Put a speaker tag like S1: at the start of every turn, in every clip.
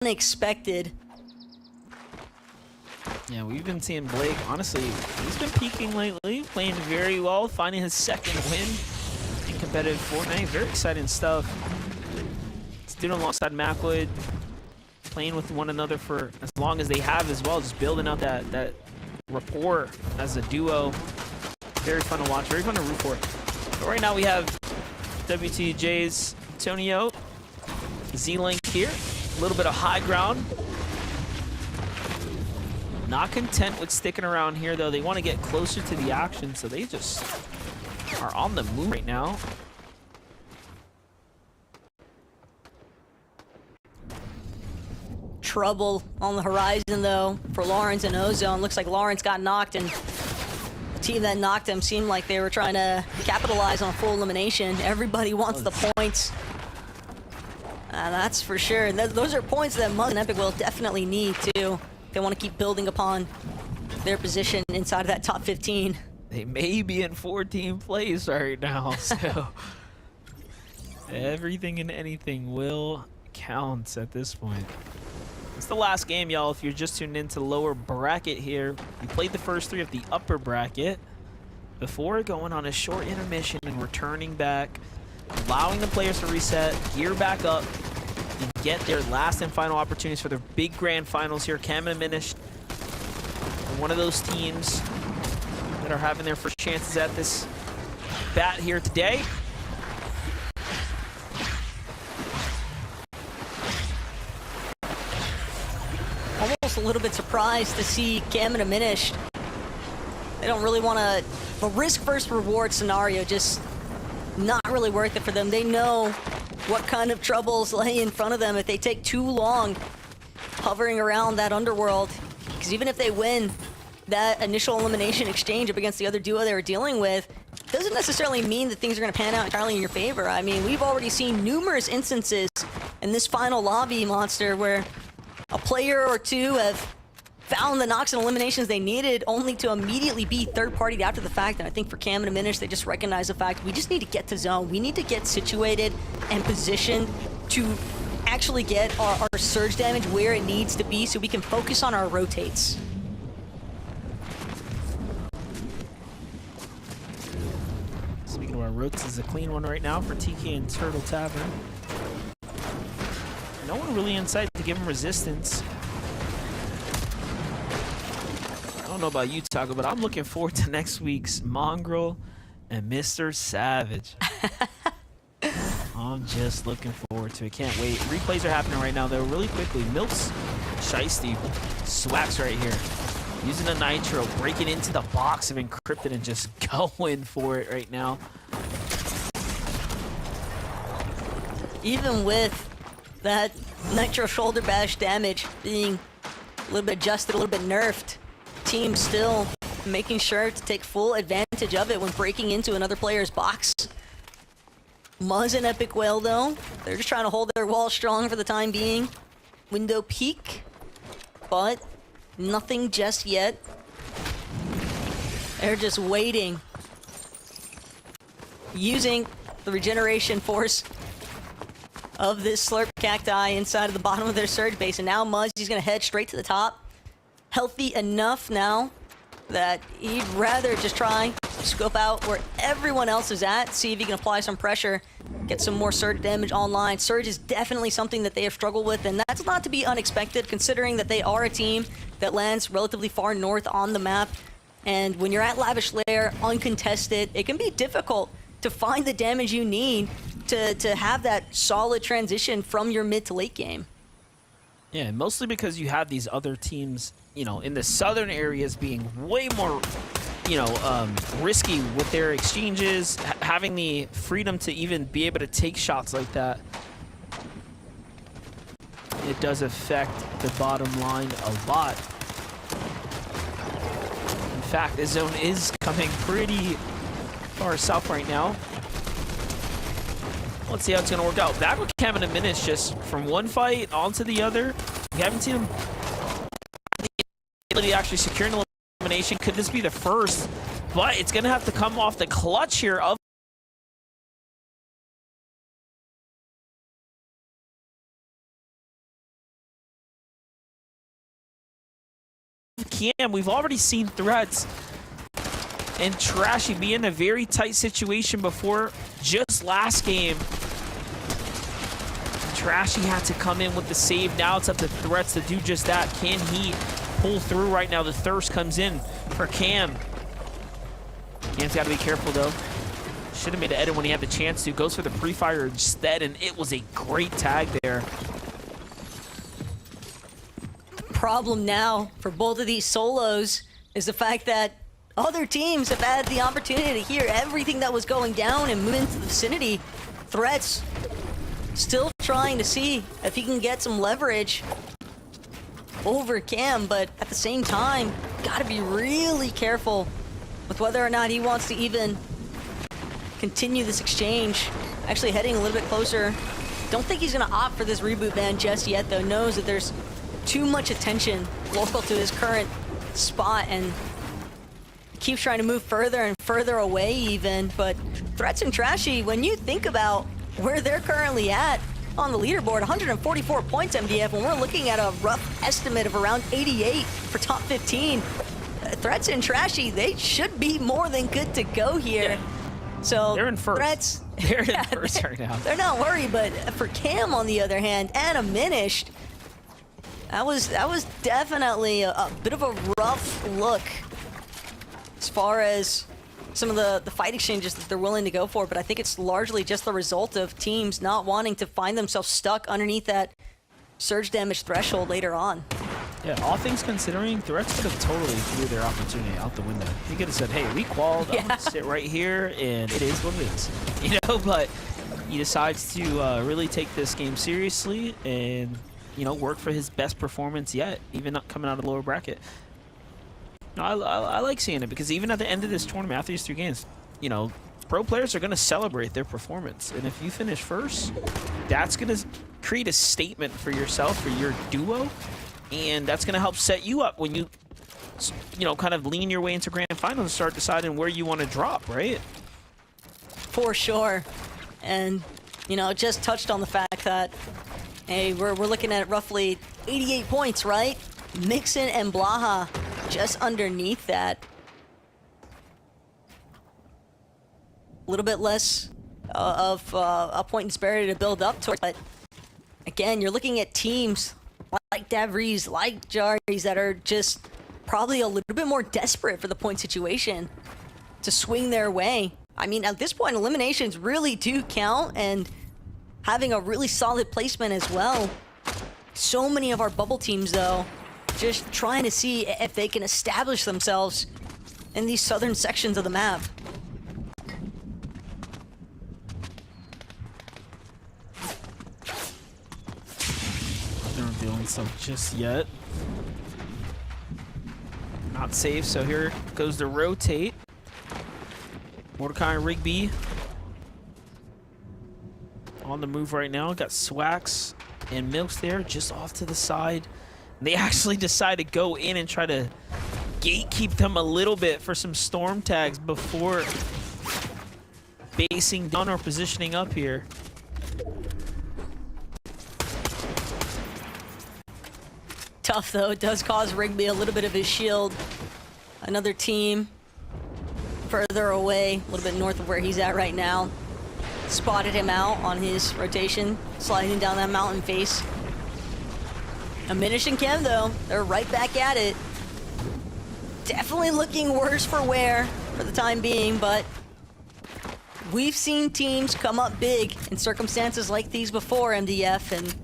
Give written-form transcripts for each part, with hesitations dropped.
S1: unexpected.
S2: Yeah, we've been seeing Blake, honestly, he's been peaking lately, playing very well, finding his second win in competitive Fortnite. Very exciting stuff. He's doing alongside Macwood, playing with one another for as long as they have as well, just building out that rapport as a duo. Very fun to watch, very fun to root for. But right now we have WTJ's Antonio, Z-Link here, a little bit of high ground. Not content with sticking around here, though. They want to get closer to the action, so they just are on the move right now.
S1: Trouble on the horizon, though, for Lawrence and Ozone. Looks like Lawrence got knocked, and the team that knocked him seemed like they were trying to capitalize on full elimination. Everybody wants the points. That's for sure. And those are points that Muzz and Epic will definitely need, too. They want to keep building upon their position inside of that top 15.
S2: They may be in 14th place right now, so everything and anything will count at this point. It's the last game, y'all. If you're just tuned into the lower bracket here, we played the first three of the upper bracket before going on a short intermission and returning back, allowing the players to reset, gear back up, and get their last and final opportunities for their big grand finals here. Cam and Minish, one of those teams that are having their first chances at this bat here today.
S1: Almost a little bit surprised to see Cam and Minish. They don't really want to, the risk versus reward scenario, just not really worth it for them. They know what kind of troubles lay in front of them if they take too long hovering around that underworld. Because even if they win that initial elimination exchange up against the other duo they were dealing with, doesn't necessarily mean that things are going to pan out entirely in your favor. I mean, we've already seen numerous instances in this final lobby, Monster, where a player or two have found the knocks and eliminations they needed, only to immediately be third-partied after the fact. And I think for Cam and Minish, they just recognize the fact we just need to get to zone. We need to get situated and positioned to actually get our surge damage where it needs to be so we can focus on our rotates.
S2: Speaking of our rotates, is a clean one right now for TK and Turtle Tavern. No one really in sight to give him resistance. I don't know about you, Taco, but I'm looking forward to next week's Mongrel and Mr. Savage. I'm just looking forward to it. Can't wait. Replays are happening right now, though, really quickly. Milk's Shiesty Swax right here. Using a Nitro, breaking into the box of Encrypted and just going for it right now.
S1: Even with that Nitro shoulder bash damage being a little bit adjusted, a little bit nerfed, team still making sure to take full advantage of it when breaking into another player's box. Muzz and Epic Whale, though, they're just trying to hold their wall strong for the time being. Window peek, but nothing just yet. They're just waiting, using the regeneration force of this Slurp Cacti inside of the bottom of their surge base. And now Muzz, he's going to head straight to the top. Healthy enough now that he'd rather just try to scope out where everyone else is at, see if he can apply some pressure, get some more surge damage online. Surge is definitely something that they have struggled with, and that's not to be unexpected considering that they are a team that lands relatively far north on the map. And when you're at Lavish Lair, uncontested, it can be difficult to find the damage you need to have that solid transition from your mid to late game.
S2: Yeah, mostly because you have these other teams, you know, in the southern areas being way more, you know, risky with their exchanges, having the freedom to even be able to take shots like that. It does affect the bottom line a lot. In fact, the zone is coming pretty far south right now. Let's see how it's going to work out. Back with Cam in a minute, just from one fight onto the other. We haven't seen him actually securing the elimination. Could this be the first? But it's going to have to come off the clutch here of Cam, we've already seen threats and Trashy be in a very tight situation before just last game. Trashy had to come in with the save. Now it's up to threats to do just that. Can he pull through right now? The thirst comes in for Cam. Cam's got to be careful, though. Should have made an edit when he had the chance to. Goes for the pre-fire instead, and it was a great tag there.
S1: Problem now for both of these solos is the fact that other teams have had the opportunity to hear everything that was going down and move into the vicinity. Threats still trying to see if he can get some leverage over Cam, but at the same time, gotta be really careful with whether or not he wants to even continue this exchange. Actually heading a little bit closer. Don't think he's gonna opt for this reboot ban just yet, though. Knows that there's too much attention local to his current spot and keeps trying to move further and further away even. But Threats and Trashy, when you think about where they're currently at on the leaderboard, 144 points MDF, and we're looking at a rough estimate of around 88 for top 15. Threats and Trashy, they should be more than good to go here.
S2: Yeah.
S1: So
S2: they're in first.
S1: Threats,
S2: They're in first right now.
S1: They're not worried, but for Cam on the other hand, and Diminished, that was definitely a bit of a rough look as far as some of the fight exchanges that they're willing to go for, but I think it's largely just the result of teams not wanting to find themselves stuck underneath that surge damage threshold later on.
S2: Yeah, all things considering, Threats could have totally threw their opportunity out the window. He could have said, hey, we qualled, I'm gonna sit right here, and it is what it is. You know, but he decides to really take this game seriously and, you know, work for his best performance yet, even not coming out of the lower bracket. No, I like seeing it, because even at the end of this tournament, after these 3 games, you know, pro players are going to celebrate their performance. And if you finish first, that's going to create a statement for yourself, for your duo, and that's going to help set you up when you know, kind of lean your way into grand finals and start deciding where you want to drop, right?
S1: For sure. And, you know, just touched on the fact that, hey, we're looking at roughly 88 points, right? Mixon and Blaha just underneath that. A little bit less of a point disparity to build up towards, but again, you're looking at teams like Davries, like Jaris, that are just probably a little bit more desperate for the point situation to swing their way. I mean, at this point, eliminations really do count, and having a really solid placement as well. So many of our bubble teams, though, just trying to see if they can establish themselves in these southern sections of the map.
S2: They're revealing themselves just yet. Not safe, so here goes the rotate. Mordecai and Rigby on the move right now. Got Swax and Milks there just off to the side. They actually decide to go in and try to gatekeep them a little bit for some storm tags before basing down or positioning up here.
S1: Tough, though. It does cause Rigby a little bit of his shield. Another team further away, a little bit north of where he's at right now, spotted him out on his rotation, sliding down that mountain face. Diminished and Chem, though, they're right back at it. Definitely looking worse for wear for the time being, but we've seen teams come up big in circumstances like these before, MDF, and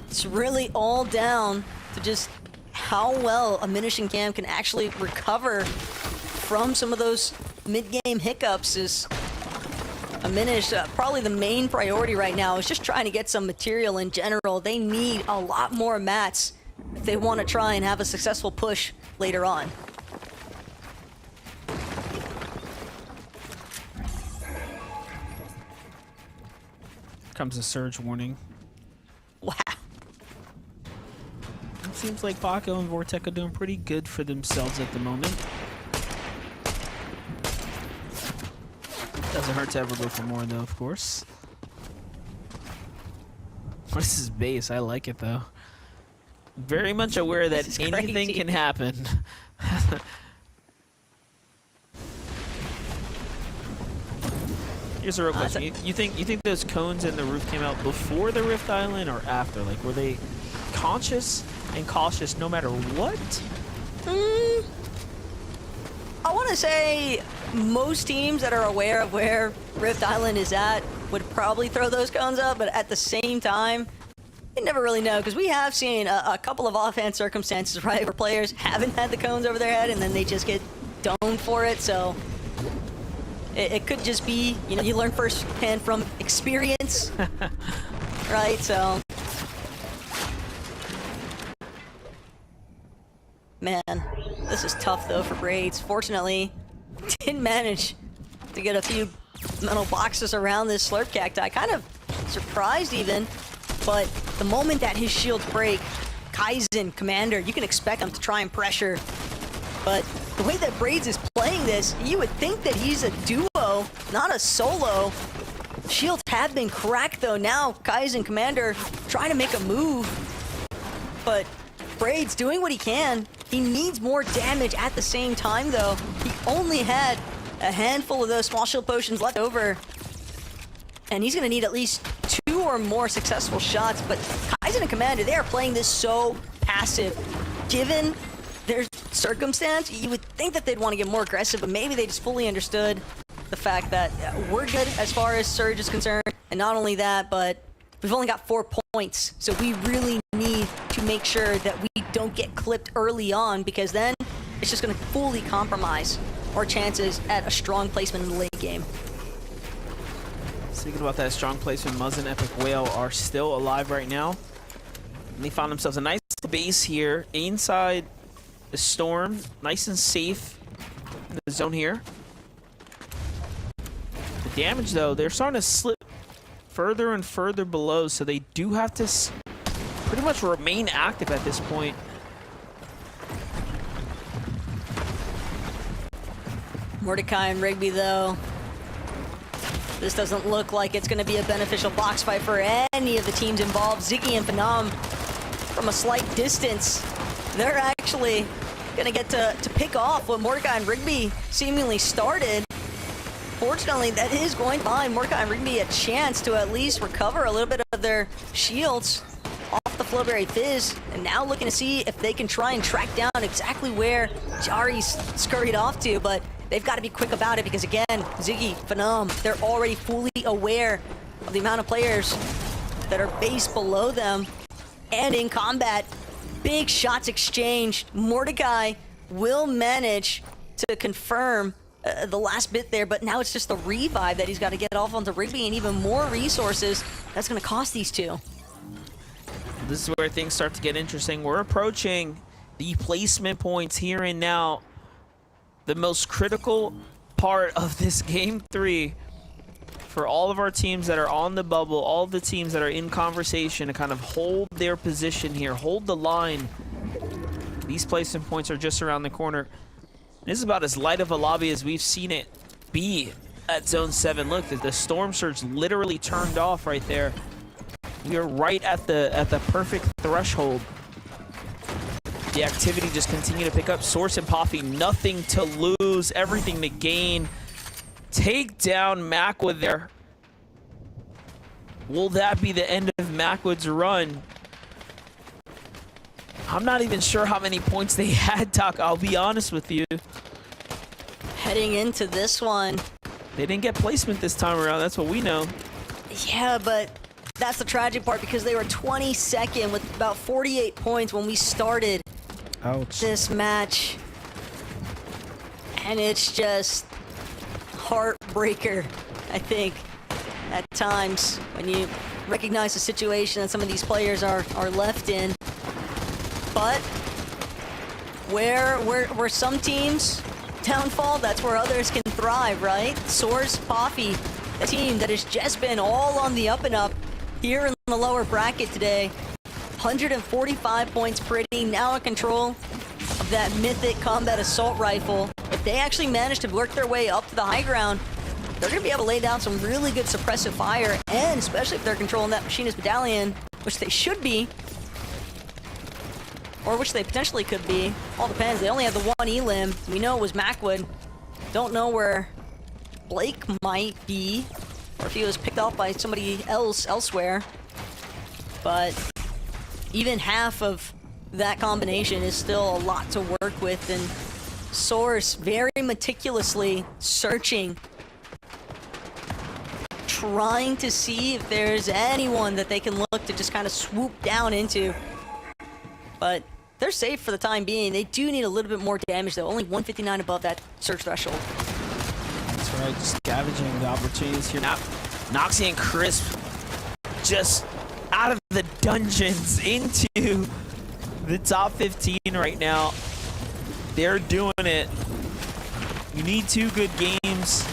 S1: it's really all down to just how well Diminished and Cam can actually recover from some of those mid-game hiccups. Is Diminished, probably the main priority right now is just trying to get some material in general. They need a lot more mats if they want to try and have a successful push later on.
S2: Comes a surge warning.
S1: Wow.
S2: It seems like Baco and Vortec are doing pretty good for themselves at the moment. Doesn't hurt to ever go for more, though, of course. What is his base? I like it, though. very much aware that
S1: This is
S2: anything
S1: crazy.
S2: can happen. Here's a real question. You think those cones in the roof came out before the Rift Island or after? Like, were they conscious and cautious no matter what?
S1: I want to say most teams that are aware of where Rift Island is at would probably throw those cones up, but at the same time, you never really know, because we have seen a couple of offhand circumstances, right, where players haven't had the cones over their head and then they just get domed for it, so it could just be, you know, you learn firsthand from experience, right, so. Man, this is tough though for Braids. Fortunately, didn't manage to get a few metal boxes around this slurp cacti. Kind of surprised even, but the moment that his shields break, Kaizen, Commander, you can expect him to try and pressure. But the way that Braids is playing this, you would think that he's a duo, not a solo. Shields have been cracked though. Now Kaizen, Commander trying to make a move, but Braids doing what he can. He needs more damage at the same time, though. He only had a handful of those small shield potions left over. And he's going to need at least 2 or more successful shots. But Kaizen and Commander, they are playing this so passive. Given their circumstance, you would think that they'd want to get more aggressive, but maybe they just fully understood the fact that we're good as far as Surge is concerned. And not only that, but we've only got 4 points, so we really need to make sure that we don't get clipped early on, because then it's just going to fully compromise our chances at a strong placement in the late game.
S2: Speaking about that strong placement, Muzz and Epic Whale are still alive right now. And they found themselves a nice base here inside the storm, nice and safe in the zone here. The damage, though, they're starting to slip further and further below, so they do have to pretty much remain active at this point.
S1: Mordecai and Rigby, though, this doesn't look like it's going to be a beneficial box fight for any of the teams involved. Ziggy and Phenom, from a slight distance, they're actually going to get to pick off what Mordecai and Rigby seemingly started. Fortunately, that is going to find Mordecai and Rigby a chance to at least recover a little bit of their shields off the Flowberry Fizz, and now looking to see if they can try and track down exactly where Jari's scurried off to, but they've got to be quick about it because, again, Ziggy, Phenom, they're already fully aware of the amount of players that are based below them and in combat. Big shots exchanged. Mordecai will manage to confirm the last bit there, but now it's just the revive that he's got to get off onto Rigby, and even more resources that's going to cost these two.
S2: This is where things start to get interesting. We're approaching the placement points here and now. The most critical part of this game 3 for all of our teams that are on the bubble, all of the teams that are in conversation to kind of hold their position here, hold the line. These placement points are just around the corner. This is about as light of a lobby as we've seen it be at Zone 7. Look, the Storm Surge literally turned off right there. We are right at the perfect threshold. The activity just continued to pick up. Source and Poffy, nothing to lose, everything to gain. Take down Macwood there. Will that be the end of Macwood's run? I'm not even sure how many points they had, Doc. I'll be honest with you.
S1: Heading into this one,
S2: They didn't get placement this time around. That's what we know.
S1: yeah, but that's the tragic part because they were 22nd with about 48 points when we started this match. And it's just heartbreaker, I think, at times when you recognize the situation that some of these players are left in. But where some teams downfall, that's where others can thrive, right? Source, Poffy, a team that has just been all on the up and up here in the lower bracket today. 145 points pretty, now in control of that mythic combat assault rifle. If they actually manage to work their way up to the high ground, they're going to be able to lay down some really good suppressive fire, and especially if they're controlling that machinist medallion, which they should be. or which they potentially could be. All depends. They only have the one elim. We know it was Macwood. Don't know where Blake might be, or if he was picked up by somebody else elsewhere. But even half of that combination is still a lot to work with, and Source very meticulously searching, trying to see if there's anyone that they can look to just kind of swoop down into. But they're safe for the time being. They do need a little bit more damage though. Only 159 above that search threshold.
S2: That's right, just scavenging the opportunities here. Now, Noxy and Crisp just out of the dungeons into the top 15 right now. They're doing it. You need 2 good games.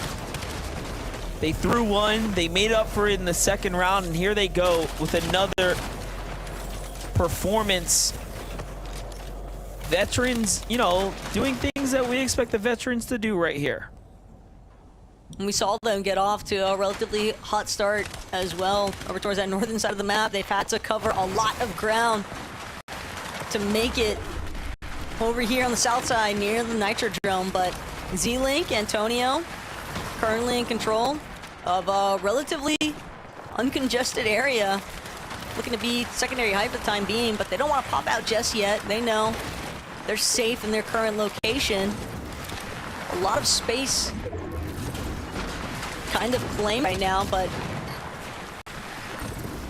S2: They threw one, they made up for it in the second round, and here they go with another performance. Veterans, you know, doing things that we expect the veterans to do right here.
S1: We saw them get off to a relatively hot start as well over towards that northern side of the map. They've had to cover a lot of ground to make it over here on the south side near the Nitrodrome, but Z-Link, Antonio, currently in control of a relatively uncongested area. Looking to be secondary hype for the time being, but they don't want to pop out just yet. They know they're safe in their current location. A lot of space kind of claimed right now, but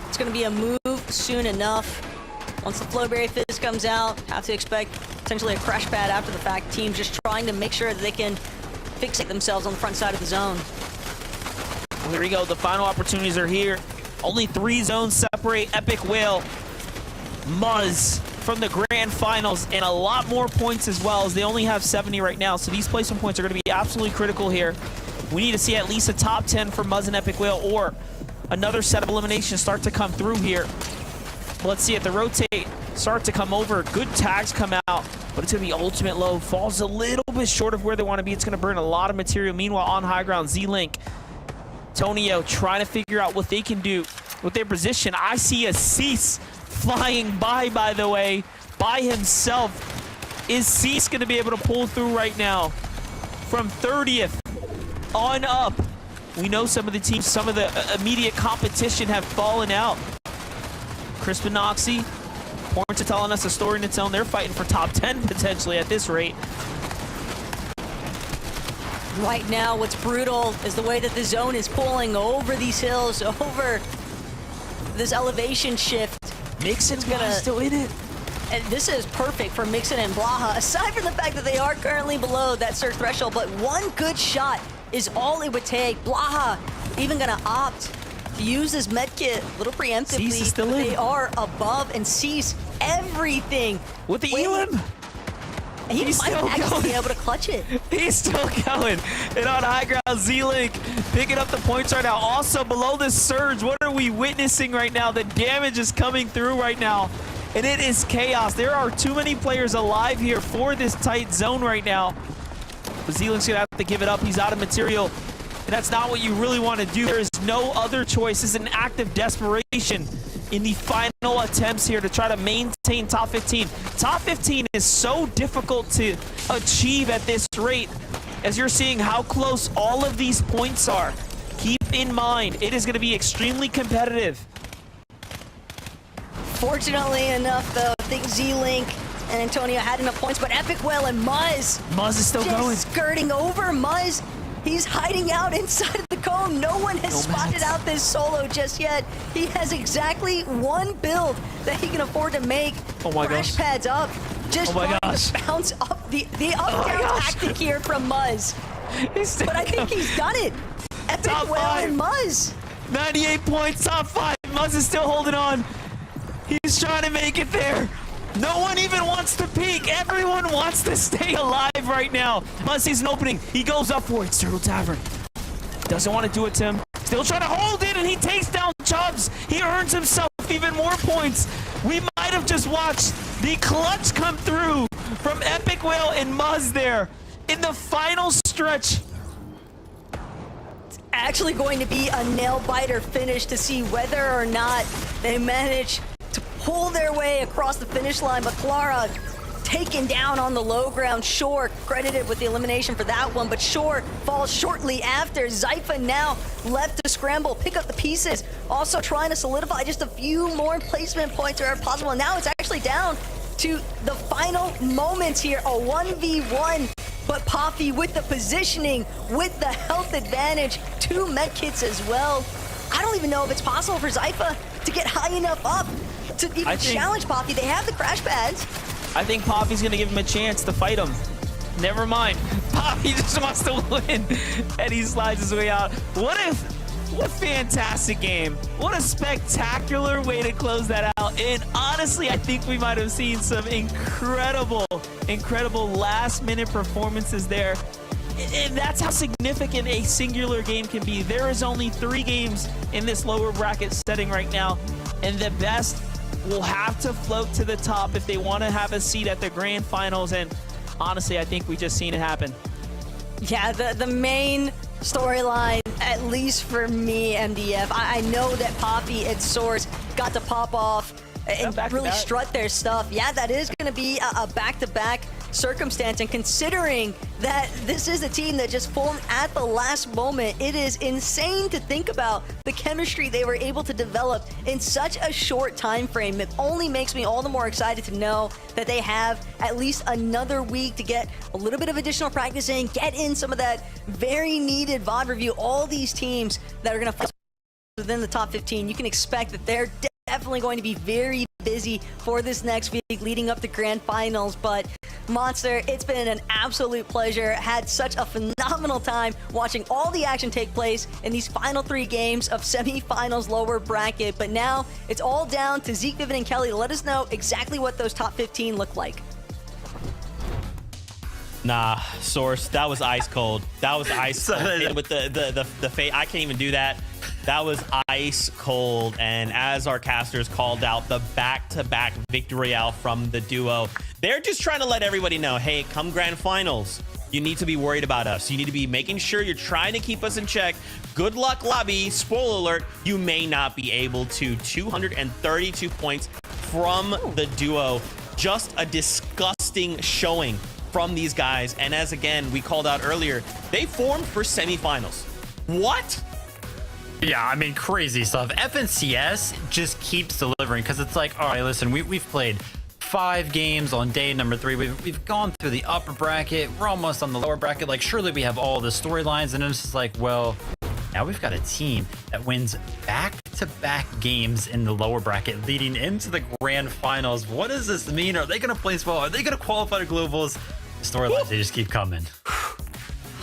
S1: it's going to be a move soon enough. Once the Flowberry Fizz comes out, have to expect potentially a crash pad after the fact. Teams just trying to make sure that they can fixate themselves on the front side of the zone.
S2: Well, here we go. The final opportunities are here. Only 3 zones separate Epic Whale, Muzz from the grand finals, and a lot more points as well, as they only have 70 right now. So these placement points are going to be absolutely critical here. We need to see at least a top 10 for Muzz and Epic Whale, or another set of eliminations start to come through here. Let's see if the rotate start to come over. Good tags come out, but it's going to be ultimate low. Falls a little bit short of where they want to be. It's going to burn a lot of material. Meanwhile, on high ground, Z-Link, Tonio trying to figure out what they can do with their position. I see a Cease flying by the way, by himself. Is Cease going to be able to pull through right now? From 30th on up. We know some of the teams, some of the immediate competition have fallen out. Crisp and Noxy, points are telling us a story in its own. They're fighting for top 10 potentially at this rate.
S1: Right now, what's brutal is the way that the zone is pulling over these hills, over this elevation shift.
S2: Mixon's
S1: gonna
S2: still in it.
S1: And this is perfect for Mixon and Blaha, aside from the fact that they are currently below that search threshold, but one good shot is all it would take. Blaha even gonna opt to use his medkit a little preemptively.
S2: Cease is still in.
S1: They are above and Cease everything.
S2: With the elim.
S1: He
S2: He's
S1: might
S2: still
S1: actually
S2: going.
S1: be able to clutch it.
S2: He's still going. And on high ground, Z-Link picking up the points right now. Also below this surge, what are we witnessing right now? The damage is coming through right now, and it is chaos. There are too many players alive here for this tight zone right now. But Z-Link's gonna have to give it up. He's out of material, and that's not what you really want to do. There is no other choice. This is an act of desperation in the final attempts here to try to maintain top 15. Top 15 is so difficult to achieve at this rate, as you're seeing how close all of these points are. Keep in mind, it is going to be extremely competitive.
S1: Fortunately enough, though, I think Z-Link and Antonio had enough points, but Epic Whale and Muzz
S2: Is still
S1: just
S2: going.
S1: skirting over. Muzz, he's hiding out inside of the cone. No one has spotted out this solo just yet. He has exactly one build that he can afford to make.
S2: Oh my
S1: Crash
S2: gosh.
S1: pads up. Just trying to bounce up the up-down tactic here from Muzz. But I think he's done it. Epic
S2: Top
S1: Whale
S2: 5.
S1: and Muzz.
S2: 98 points, top 5. Muzz is still holding on. He's trying to make it there. No one even wants to peek. Everyone wants to stay alive right now. Muzz sees an opening. He goes up for it. It's Turtle Tavern. Doesn't want to do it to him. Still trying to hold it, and he takes down Chubbs. He earns himself even more points. We might have just watched the clutch come through from Epic Whale and Muzz there in the final stretch.
S1: Actually going to be a nail-biter finish to see whether or not they manage to pull their way across the finish line, but Clara taken down on the low ground. Shore credited with the elimination for that one, but Shore falls shortly after. Zypha now left to scramble, pick up the pieces, also trying to solidify just a few more placement points where possible. And now it's actually down to the final moments here, a 1v1, but Poppy with the positioning, with the health advantage, 2 medkits as well. I don't even know if it's possible for Zypha to get high enough up to even challenge Poppy. They have the crash pads.
S2: I think Poppy's gonna give him a chance to fight him. Never mind. Poppy just wants to win, and he slides his way out. What a fantastic game. What a spectacular way to close that out. And honestly, I think we might have seen some incredible last-minute performances there. And that's how significant a singular game can be. There is only 3 games in this lower bracket setting right now, and the best will have to float to the top if they want to have a seat at the grand finals. And honestly, I think we just seen it happen.
S1: Yeah, the main storyline, at least for me, MDF, I know that Poppy and Source got to pop off and really strut their stuff. Yeah, that is going to be a back-to-back circumstance, and considering that this is a team that just formed at the last moment, it is insane to think about the chemistry they were able to develop in such a short time frame. It only makes me all the more excited to know that they have at least another week to get a little bit of additional practice in, get in some of that very needed VOD review. All these teams that are going to fight within the top 15, you can expect that they're definitely going to be very busy for this next week leading up to grand finals. But Monster, it's been an absolute pleasure. Had such a phenomenal time watching all the action take place in these final 3 games of semifinals lower bracket. But now it's all down to Zeke, Vivid, and Kelly to let us know exactly what those top 15 look like.
S3: Nah, Source, that was ice cold. That was ice cold. With the fate, I can't even do that. That was ice cold. And as our casters called out, the back-to-back victory out from the duo, they're just trying to let everybody know, hey, come grand finals, you need to be worried about us. You need to be making sure you're trying to keep us in check. Good luck, lobby. Spoiler alert, you may not be able to. 232 points from the duo. Just a disgusting showing from these guys. And as again, we called out earlier, they formed for semifinals. What?
S4: Yeah, I mean, crazy stuff. FNCS just keeps delivering because it's like, all right, listen, we've played 5 games on day number 3. We've gone through the upper bracket. We're almost on the lower bracket. Like, surely we have all the storylines. And it's just like, well, now we've got a team that wins back-to-back games in the lower bracket leading into the grand finals. What does this mean? Are they going to place well? Are they going to qualify to globals? Storylines, they just keep coming.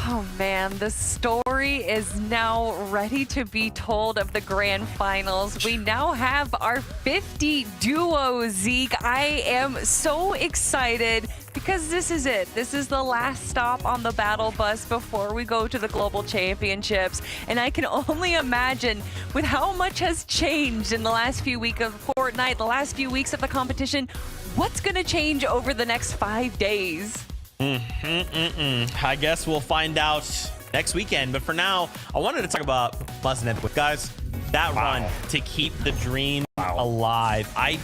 S5: Oh man, the story is now ready to be told of the grand finals. We now have our 50 duo, Zeke. I am so excited because this is it. This is the last stop on the battle bus before we go to the global championships. And I can only imagine with how much has changed in the last few weeks of Fortnite, the last few weeks of the competition, what's going to change over the next 5 days?
S3: I guess we'll find out next weekend. But for now, I wanted to talk about Mustn't with guys. That run to keep the dream alive. I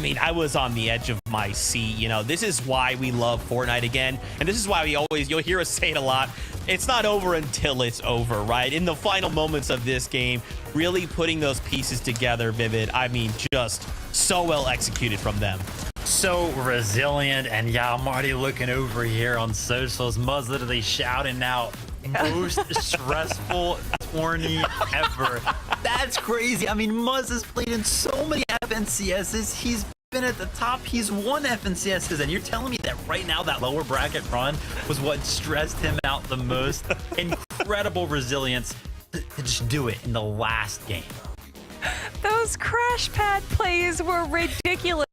S3: mean, I was on the edge of my seat. You know, this is why we love Fortnite again. And this is why you'll hear us say it a lot. It's not over until it's over, right? In the final moments of this game, really putting those pieces together, Vivid. I mean, just so well executed from them.
S4: So resilient. And yeah, I'm already looking over here on socials. Muzz literally shouting out most stressful tourney ever. That's crazy. I mean, Muzz has played in so many FNCSs. He's been at the top. He's won FNCSs. And you're telling me that right now that lower bracket run was what stressed him out the most? Incredible resilience to just do it in the last game.
S5: Those crash pad plays were ridiculous.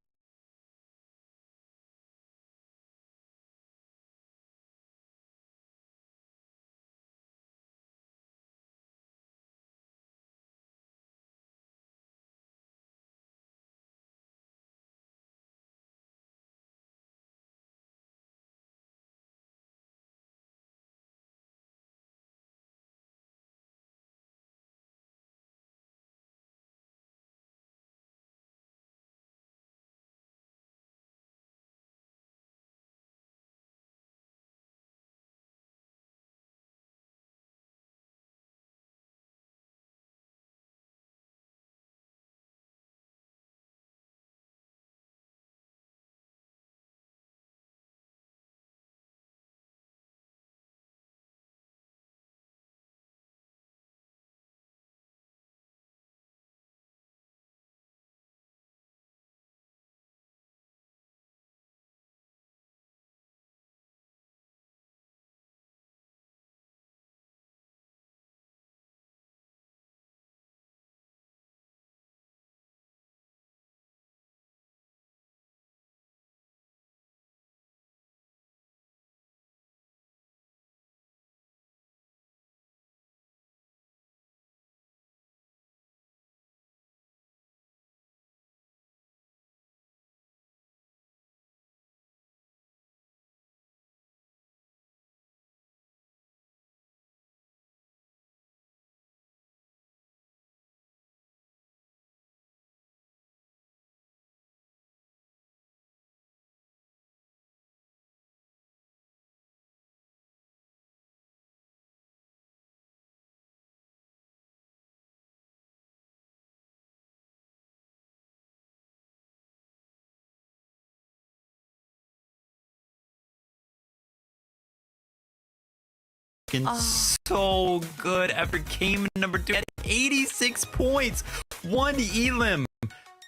S4: looking so good after game number 2 at 86 points. One elim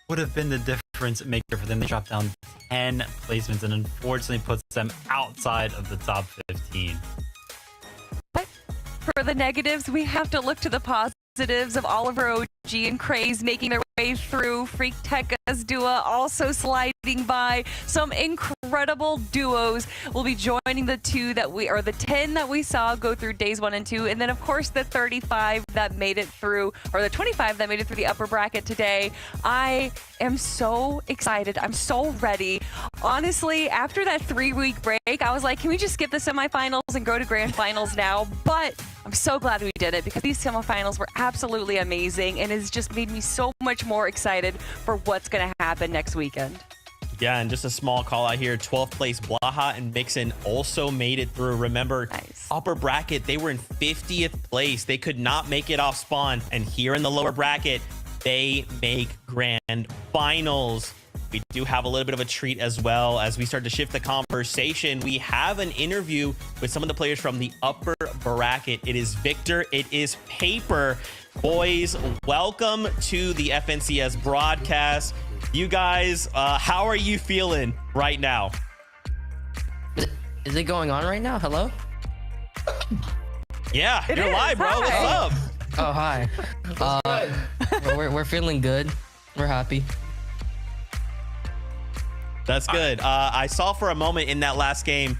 S4: would have been the difference maker for them. They dropped down 10 placements and unfortunately puts them outside of the top 15.
S5: But for the negatives, we have to look to the positives of Oliver OG and Craze making their way through. Freak Tekka's duo also sliding by. Some incredible duos will be joining the 10 that we saw go through days 1 and 2, and then of course the 35 that made it through, or the 25 that made it through the upper bracket today. I am so excited. I'm so ready. Honestly, after that 3-week break, I was like, can we just skip the semifinals and go to grand finals now? But I'm so glad we did it because these semifinals were absolutely amazing and it's just made me so much more excited for what's going to happen next weekend.
S3: Yeah, and just a small call out here, 12th place Blaha and Mixon also made it through. Remember,
S5: Nice.
S3: upper bracket, they were in 50th place. They could not make it off spawn. And here in the lower bracket, they make grand finals. We do have a little bit of a treat as well. As we start to shift the conversation, we have an interview with some of the players from the upper bracket. It is Victor, it is Paper. Boys, welcome to the FNCS broadcast. You guys, how are you feeling right now?
S6: Is it going on right now? Hello?
S3: Yeah,
S5: It
S3: you're
S5: is.
S3: live, bro.
S5: Hi.
S3: What's up?
S6: Oh, hi. We're feeling good. We're happy.
S3: That's good. I saw for a moment in that last game,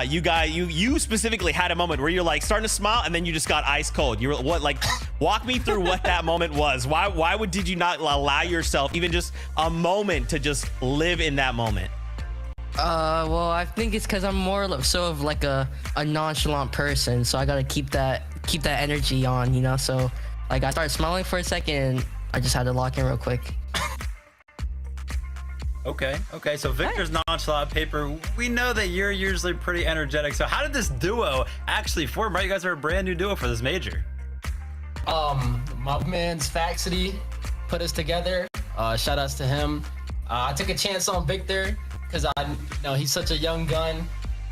S3: you specifically had a moment where you're like starting to smile and then you just got ice cold. You were what, like, walk me through what that moment was. Why did you not allow yourself even just a moment to just live in that moment?
S6: Well, I think it's because I'm more of like a nonchalant person, so I gotta keep that energy on, you know. So like I started smiling for a second, and I just had to lock in real quick.
S4: Okay. So Victor's nonchalant. Paper, we know that you're usually pretty energetic. So how did this duo actually form? Right, you guys are a brand new duo for this major.
S7: My man's Faxity put us together. Shout outs to him. I took a chance on Victor because I know he's such a young gun,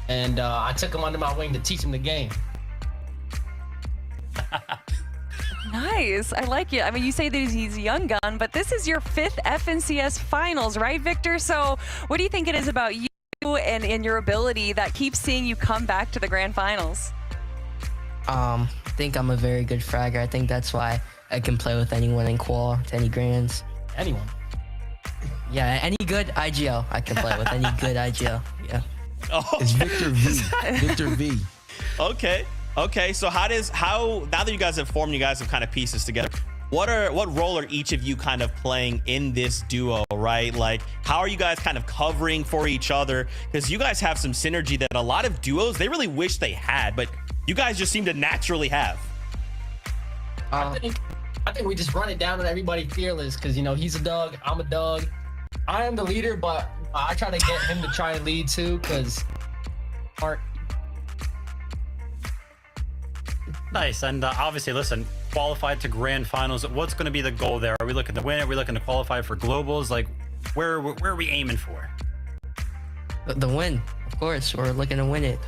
S7: and I took him under my wing to teach him the game.
S5: Nice. I like it. I mean, you say that he's a young gun, but this is your 5th FNCS finals, right, Victor? So what do you think it is about you and your ability that keeps seeing you come back to the grand finals?
S6: I think I'm a very good fragger. I think that's why I can play with anyone in qual to any grands.
S7: Anyone.
S6: Yeah, any good IGL. I can play with any good IGL. Yeah.
S3: Oh,
S8: It's Victor V. Victor V.
S3: Okay. So now that you guys have formed, you guys have kind of pieces together. What role are each of you kind of playing in this duo, right? Like, how are you guys kind of covering for each other? Because you guys have some synergy that a lot of duos, they really wish they had, but you guys just seem to naturally have.
S7: I think we just run it down on everybody fearless because, you know, he's a dog, I'm a dog. I am the leader, but I try to get him to try and lead too because
S4: Nice. And obviously, listen, qualified to grand finals. What's going to be the goal there? Are we looking to win? Are we looking to qualify for globals? Like, where are we aiming for?
S6: The win, of course. We're looking to win it.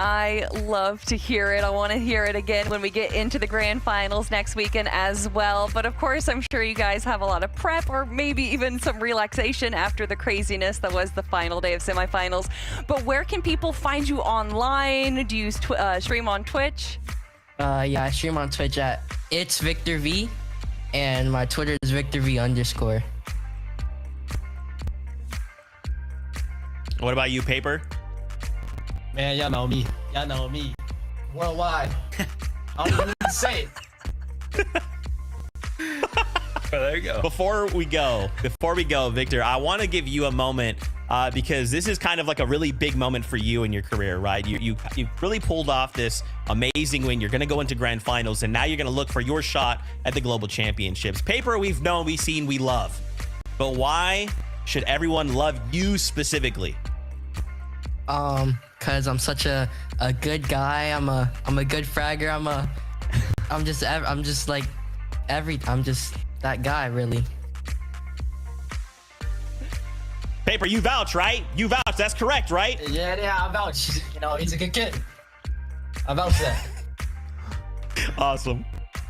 S5: I love to hear it. I want to hear it again when we get into the grand finals next weekend as well. But of course, I'm sure you guys have a lot of prep or maybe even some relaxation after the craziness that was the final day of semifinals. But where can people find you online? Do you stream on Twitch?
S6: Yeah, I stream on Twitch at It's Victor V, and my Twitter is VictorV_.
S3: What about you, Paper?
S7: man, y'all know me. Worldwide. I don't even need to say it.
S4: There you go.
S3: Before we go, Victor, I want to give you a moment because this is kind of like a really big moment for you in your career, right? You really pulled off this amazing win. You're going to go into grand finals, and now you're going to look for your shot at the global championships. Paper, we've known, we've seen, we love. But why should everyone love you specifically?
S6: Cause I'm such a good guy. I'm a good fragger. I'm just that guy, really.
S3: Paper, you vouch, right? You vouch. That's correct, right?
S7: Yeah, I vouch. You know, he's a good kid. I vouch that.
S3: Awesome.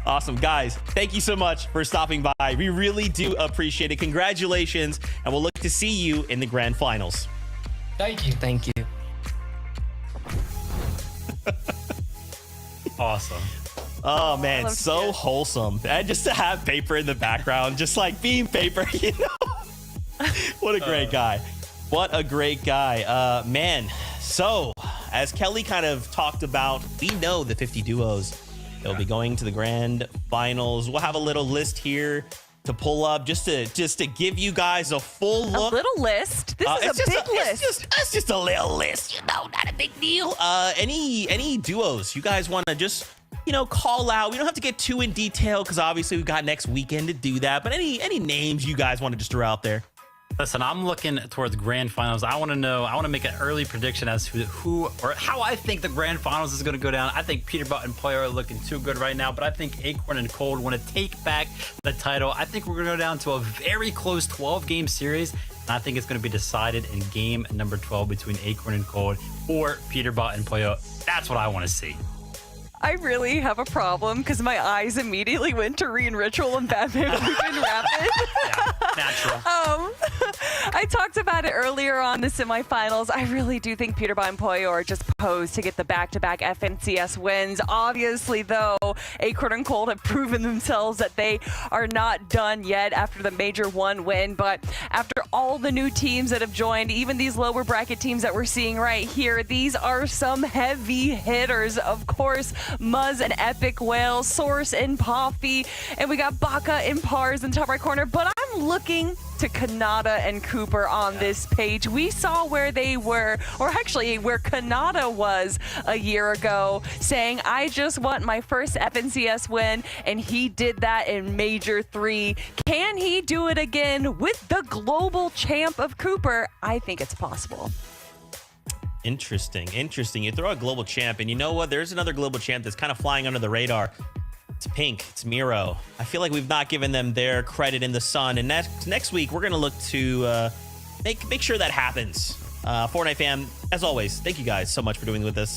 S3: Awesome. Guys, thank you so much for stopping by. We really do appreciate it. Congratulations, and we'll look to see you in the grand finals.
S7: Thank you.
S6: Thank you.
S4: Awesome.
S3: Oh, man,
S5: love
S3: so
S5: it.
S3: wholesome. And just to have Paper in the background, just like being Paper, you know? What a great guy. What a great guy. Man, so as Kelly kind of talked about, we know the 50 duos that will be going to the grand finals. We'll have a little list here to pull up just to give you guys a full
S5: A
S3: look.
S5: little list. This is
S3: It's
S5: a
S3: just
S5: big list.
S3: It's just a little list, you know, not a big deal. Any duos you guys want to just, you know, call out? We don't have to get too in detail because obviously we've got next weekend to do that. But any names you guys want to just throw out there?
S4: Listen, I'm looking towards grand finals. I want to make an early prediction as to who or how I think the grand finals is going to go down. I think Peterbutt and Poyo are looking too good right now, but I think Acorn and Cold want to take back the title. I think we're going to go down to a very close 12-game series, and I think it's going to be decided in game number 12 between Acorn and Cold or Peterbutt and Poyo. That's what I want to see.
S5: I really have a problem because my eyes immediately went to Re and Ritual and Batman Weekend Rapid.
S4: Yeah, natural.
S5: I talked about it earlier on the semifinals. I really do think Peterbutt and Poyo are just posed to get the back-to-back FNCS wins. Obviously, though, Acorn and Cold have proven themselves that they are not done yet after the Major 1 win. But after all the new teams that have joined, even these lower bracket teams that we're seeing right here, these are some heavy hitters. Of course, Muzz and Epic Whale, Source and Poppy, and we got Baka and Pars in the top right corner. But I'm looking to Kanata and Cooper on this page. We saw where they were, or actually where Kanata was a year ago, saying, I just want my first FNCS win, and he did that in Major 3. Can he do it again with the global champ of Cooper? I think it's possible.
S3: Interesting. You throw a global champ, and you know what? There's another global champ that's kind of flying under the radar. It's Pink. It's Miro. I feel like we've not given them their credit in the sun. And next week, we're going to look to make sure that happens. Fortnite fam, as always, thank you guys so much for doing with this.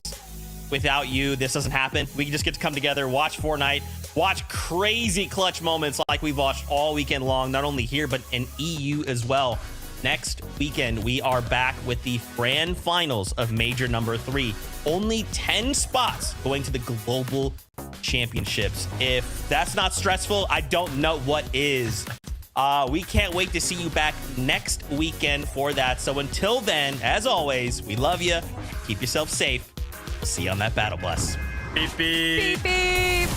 S3: Without you, this doesn't happen. We just get to come together, watch Fortnite, watch crazy clutch moments like we've watched all weekend long, not only here, but in EU as well. Next weekend, we are back with the grand finals of Major number 3. Only 10 spots going to the global championships. If that's not stressful, I don't know what is. We can't wait to see you back next weekend for that. So until then, as always, we love you. Keep yourself safe. See you on that battle bus.
S4: Beep, beep.
S5: Beep, beep.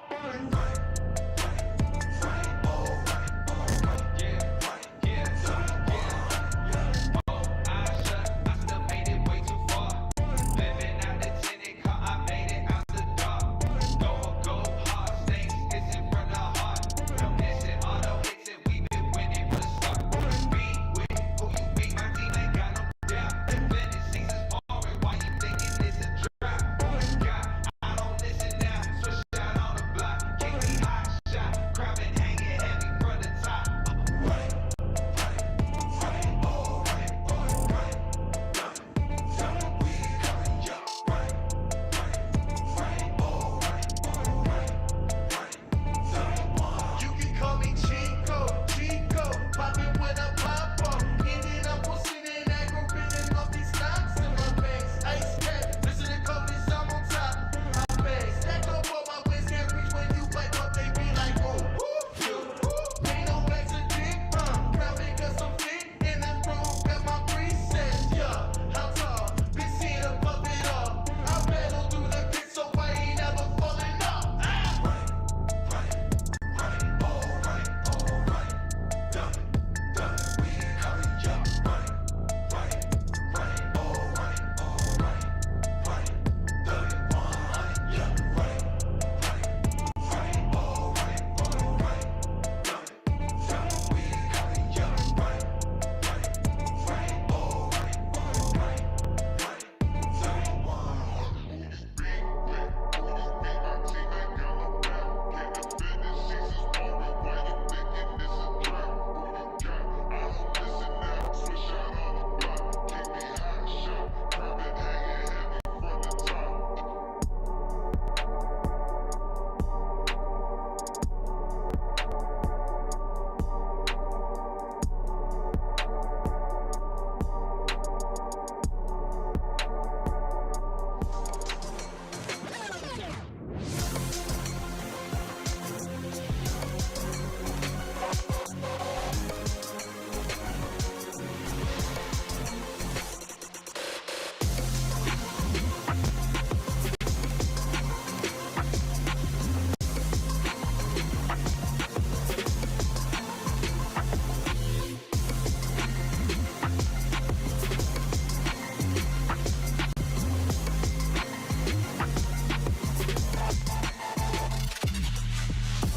S9: Fortnite.